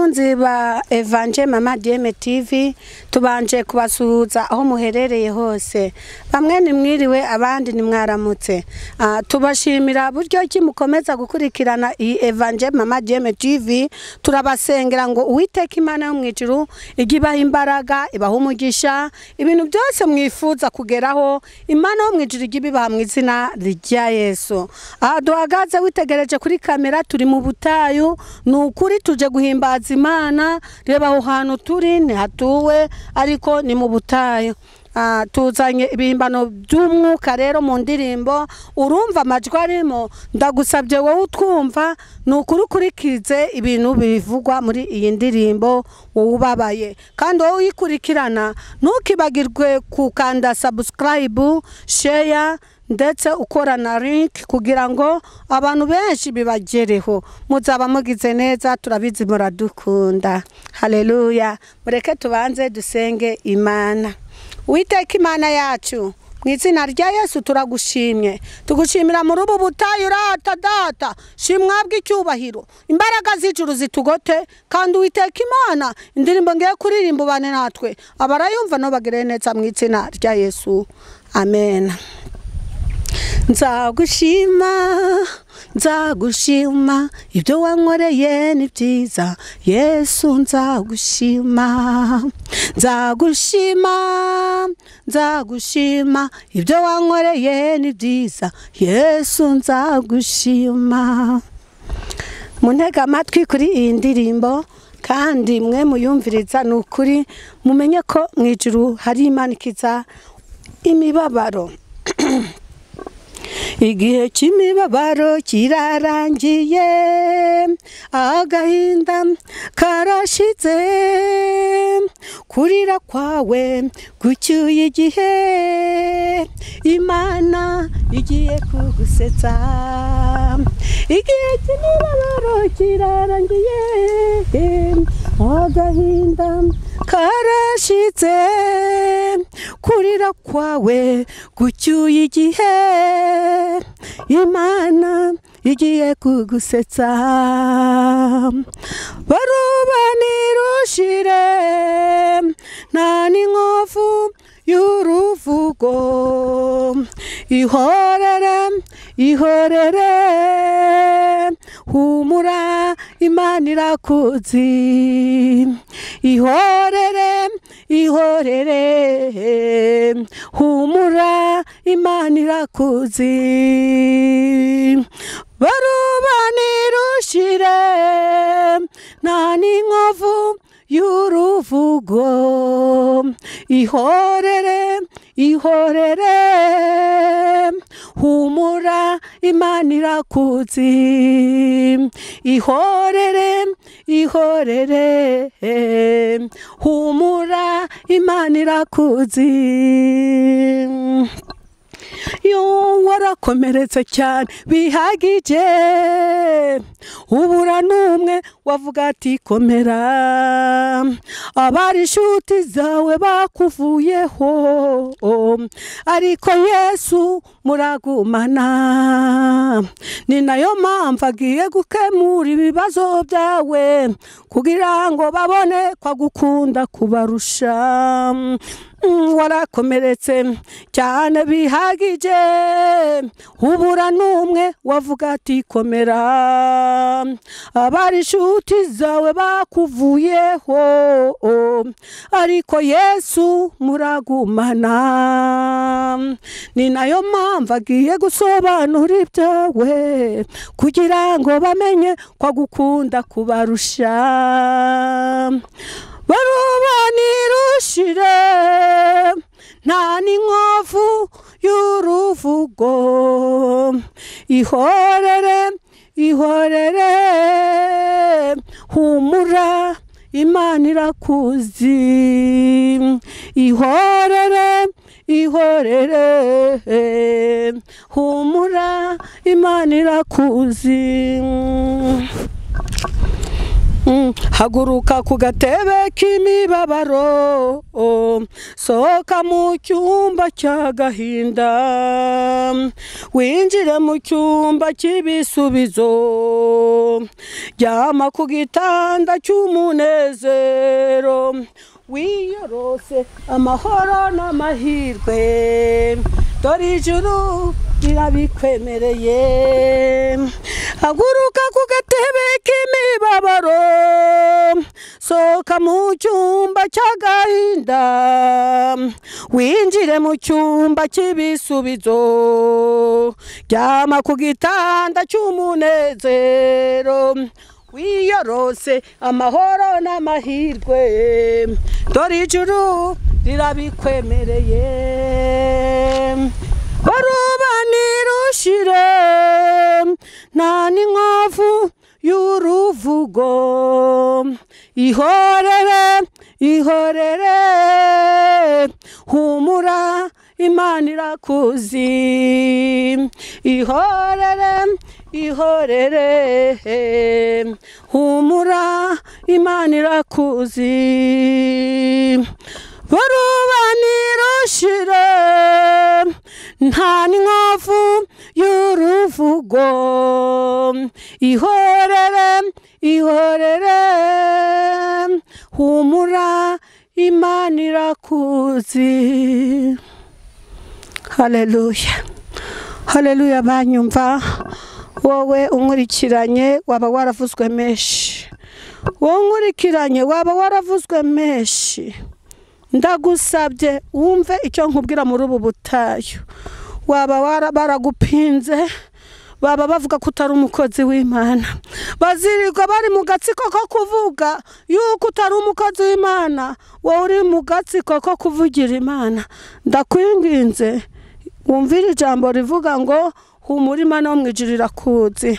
Bakunzi ba Evangel Mama DM TV tubanje kubasuhuza aho muherereye hose. Bamwe ni mwiriwe abandi ni mwaramutse. Tubashimira buryo ki mukomeza gukurikirana iyi Evangel Mama DM TV. Turabasengera ngo Uwiteka Imana yo mwijuru igibaha imbaraga, ibaha umugisha, ibintu byose mwifuza kugeraho, Imana yo mwijuru igibibaha mu izina rya Yesu. Duhagaze witegereje kuri kamera, turi mu butayu, nukuri tuje guhimbaza Imana. Reba aho hantu turi ntihatuwe ariko ni mu butayu. Tuzanye ibihimbano by'umwuka rero mu ndirimbo, urumva amajwi arimo. Ndagusabye wowe utwumva nukuri ukurikize ibintu bivugwa muri iyi ndirimbo wowe ubabaye, kandi wowe uyikurikirana ntukibagirwe kukanda subscribe, share ndetse ukora na link kugira ngo abantu benshi bibagereho. Muzaba mugize neza, turabizi muradukunda. Haleluya. Mureke tubanze dusenge Imana. Uwiteka Imana yacu, mu izina rya Yesu turagushimye, tugushimira muri ubu butayu rata data, shimwabwe icyubahiro, imbaraga z'ijuru zitugote, kandi Uwiteka Imana indirimbo ngiye kuririmba ubane natwe abarayumva no bagire neza mu izina rya Yesu. Amen. Nzagushima ibyo wankoreye ni byiza Yesu, nzagushima ibyo wankoreye ni byiza Yesu, nzagushima. Muntega amatwi kuri iyi ndirimbo kandi mwe muyumviriza, nukuri mumenye ko mu ijuru hari Imana ikiza imibabaro. Igihe cy'imibabaro kirarangiye, agahinda karashize, kurira kwawe gucyuye igihe, Imana igiye kugusetsa. Igihe cy'imibabaro kirarangiye, agahinda karashize, kurira kwawe gucyuye igihe, Imana igiye kugusetsa. Baruba nirushire nta n'inkovu y'uruvugo, ihorere humura Imana irakuzi. Ihorere humura Imana irakuzi. Baruba nirushire nta n'inkovu y'uruvugo, ihorere humura Imana irakuzi. Ihorere humura Imana irakuzi. Warakomeretse cyane bihagije, ubura n'umwe wavuga ati komera. Abari inshuti zawe bakuvuyeho, ariko Yesu muragumana. Ni nayo mpamvu agiye gukemura ibibazo byawe kugira ngo babone kwa gukunda kubarusha. Warakomeretse cyane bihagije, ubura n'umwe wavuga ati komera. Abari inshuti zawe bakuvuyeho, ariko Yesu muragumana. Ni nayo mpamvu agiye gusobanura ibyawe kugira ngo bamenye kwa gukunda kubarusha. Baruba nirushire nta n'inkovu y'uruvugo, ihorere humura Imana irakuzi. Ihorere humura Imana irakuzi. Haguruka ku gatebe k'imibabaro, sohoka mu cyumba cy'agahinda winjire mu cyumba cy'ibisubizo ryama ku gitanda cy'umunezero wiyorose amahoro n'amahirwe dore ijuru rirabikwemereye haguruka ku gatebe k'imibabaro sohoka mu cyumba cy'agahinda winjire mu cyumba cy'ibisubizo ryama ku gitanda cy'umunezero wiyorose amahoro n'amahirwe dore ijuru rirabikwemereye baruba nirushire nta n'inkovu y'uruvugo ihorere ihorere humura Imana irakuzi ihorere ihorere humura Imana irakuzi baruba nirushire nta n'inkovu y'uruvugo ihorere ihorere humura Imana irakuzi. Haleluya haleluya banyumva wowe unkurikiranye waba waravuzwe menshi wowe unkurikiranye waba waravuzwe menshi ndagusabye wumve icyo nkubwira muri ubu butayu waba baragupinze baba bavuga ko utari umukozi w'Imana bazirirwa bari mu gatsiko ko kuvuga yuko utari umukozi w'Imana wowe uri mu gatsiko ko kuvugira Imana ndakwinginze wumvira ijambo rivuga ngo humura Imana wo mwijuru irakuzi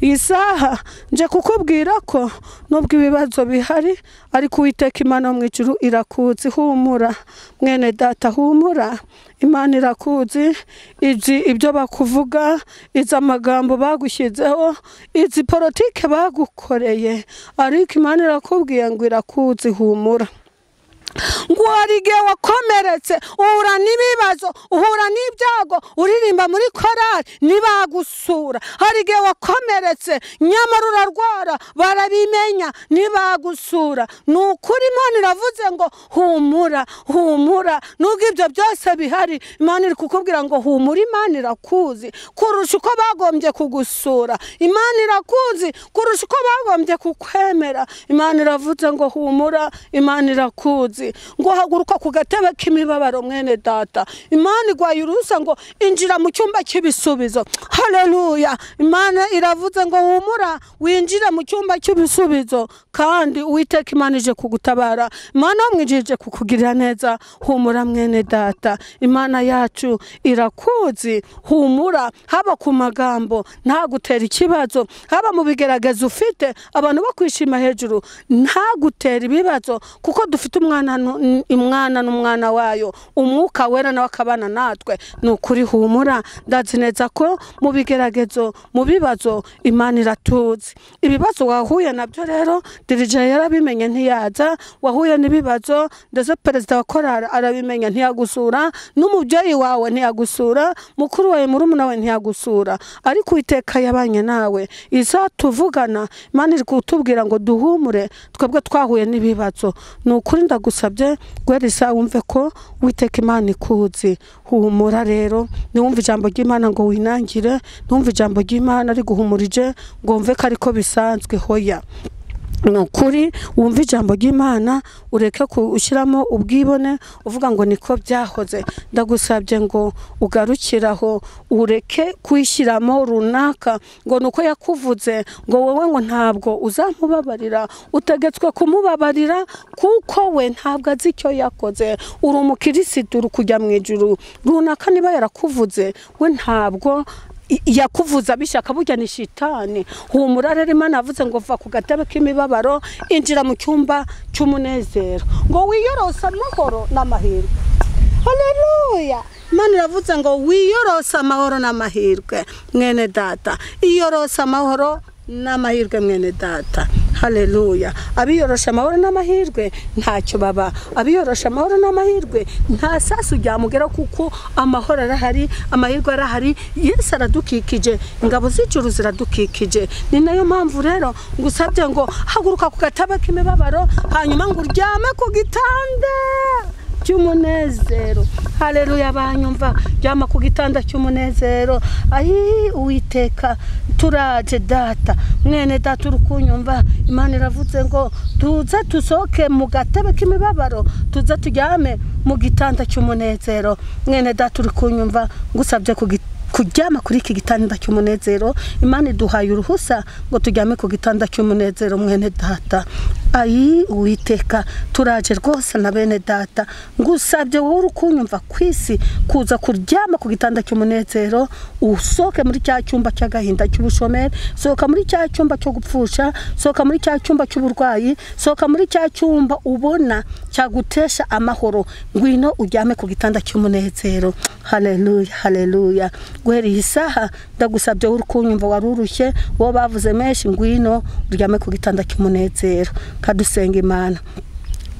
isaha nje kukubwira ko nubwo ibibazo bihari ariko Uwiteka Imana wo mwijuru irakuzi humura mwene data humura Imana irakuzi ibyo bakuvuga izi amagambo bagushyizeho izi politike bagukoreye ariko Imana irakubwiye ngo irakuzi humura ngo warige wakomeretse uhura n'ibibazo uhura n'ibyago uririmba muri korali nibagusura harige wakomeretse nyamara urarwara barabimenya nibagusura nukuri Imana iravuze ngo humura humura nubwo ibyo byose bihari Imana iri kukubwira ngo humura Imana irakuzi kurusha uko bagombye kugusura Imana irakuzi kurusha uko bagombye kukwemera Imana iravuze ngo humura Imana irakuzi ngo haguruka ku gatebe k'imibabaro mwene data Imana igwaye urusa ngo injira mu cyumba cy'ibisubizo haleluya Imana iravuze ngo humura winjire mu cyumba cy'ibisubizo kandi Uwiteka Imana ije kugutabara Imana mwijije kukugirira neza humura mwene data Imana yacu irakuzi humura haba ku magambo nta gutera ikibazo haba mu bigerageza ufite abantu bakwishima hejuru nta gutera ibibazo kuko dufite umwana n'umwana wayo umwuka wera nawe akabana natwe nukuri humura ndazi neza ko mu bigeragezo mu bibazo Imana iratuzi ibibazo wahuye nabyo rero dirije yarabimenye ntiyaza wahuye n'ibibazo ndetse perezida wa korali arabimenya ntiyagusura n'umubyeyi wawe ntiyagusura mukuru wawe murumuna wawe ntiyagusura ariko Uwiteka yabanye nawe izatuvugana Imana iri kutubwira ngo duhumure twebwe twahuye n'ibibazo nukuri ndagusabye gwerisa wumve ko Uwiteka Imana ikuzi humura rero niwumva ijambo ry'Imana ngo winangire niwumva ijambo ry'Imana ari guhumurije ngo wumve ko ariko bisanzwe hoya nukuri wumva ijambo ry'Imana ureke ushyiramo ubwibone uvuga ngo niko byahoze ndagusabye ngo ugarukiraho ureke kwishyiramo runaka ngo nuko yakuvuze ngo wowe ngo ntabwo uzamubabarira utegetswe kumubabarira kuko we ntabwo azi icyo yakoze uri umukirisitu uri kujya mu ijuru runaka niba yarakuvuze we ntabwo yakuvuza bishaka burya ni shitani humura rero Imana yavuze ngo va ku gatebe k'imibabaro injira mu cyumba cy'umunezero ngo wiyorose amahoro n'amahirwe haleluya Imana iravuze ngo wiyorose amahoro n'amahirwe mwene data iyorose amahoro n'amahirwe mwene data. Haleluya. Abiyorosha amahoro n'amahirwe ntacyo baba. Abiyorosha amahoro n'amahirwe nta sasu ryamugera kuko amahoro arahari, amahirwe arahari. Yesu aradukikije, ingabo z'ijuru ziradukikije. Ni nayo mpamvu rero ngusabye ngo haguruka ku gatebe k'imibabaro, hanyuma ngo uryame ku gitanda cy'umunezero. Haleluya. Banyumva, ryama ku gitanda cy'umunezero. Uwiteka turaje data, mwene data urukunyumva, Imana iravuze ngo tuza tusoke mu gatebe k'imibabaro, tuza turyame mu gitanda cy'umunezero. Mwene data urukunyumva, ngusabye kuryama kuri iki gitanda cy'umunezero. Imana iduhaye uruhusa ngo turyame ku gitanda cy'umunezero. Mwene data, Uwiteka turaje rwose na bene data, ngusabye wowe urukunyumva kwisi kuza kuryama ku gitanda cy'umunezero. Usoke muri cya cyumba cy'agahinda cy'ubushomeri, soka muri cya cyumba cyo gupfusha, soka muri cya cyumba cy'uburwayi, soka muri cya cyumba ubona cyagutesha amahoro. Ngwino uryame ku gitanda cy'umunezero. Haleluya, haleluya. Guhera isaha ndagusabye urukunyumva warurushye, wo bavuze menshi, ngwino uryame ku gitanda cy'umunezero. Kadusenga Imana.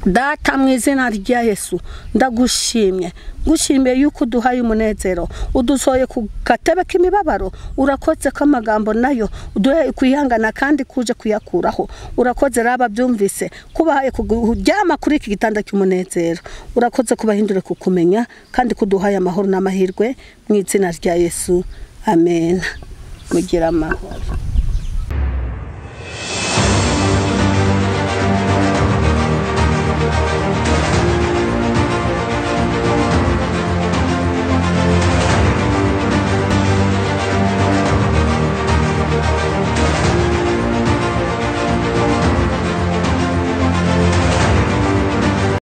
Data, mu izina rya Yesu ndagushimye, ngushimiye yuko uduhaye umunezero, udusoye ku gatebe k'imibabaro. Urakoze ko amagambo nayo uduhaye kwihangana kandi kuje kuyakuraho. Urakoze raba byumvise kubahaye kuryama kuri iki gitanda cy'umunezero. Urakoze kubahindure kukumenya kandi kuduhaye amahoro n'amahirwe mu izina rya Yesu. Amen. Mugira amahoro.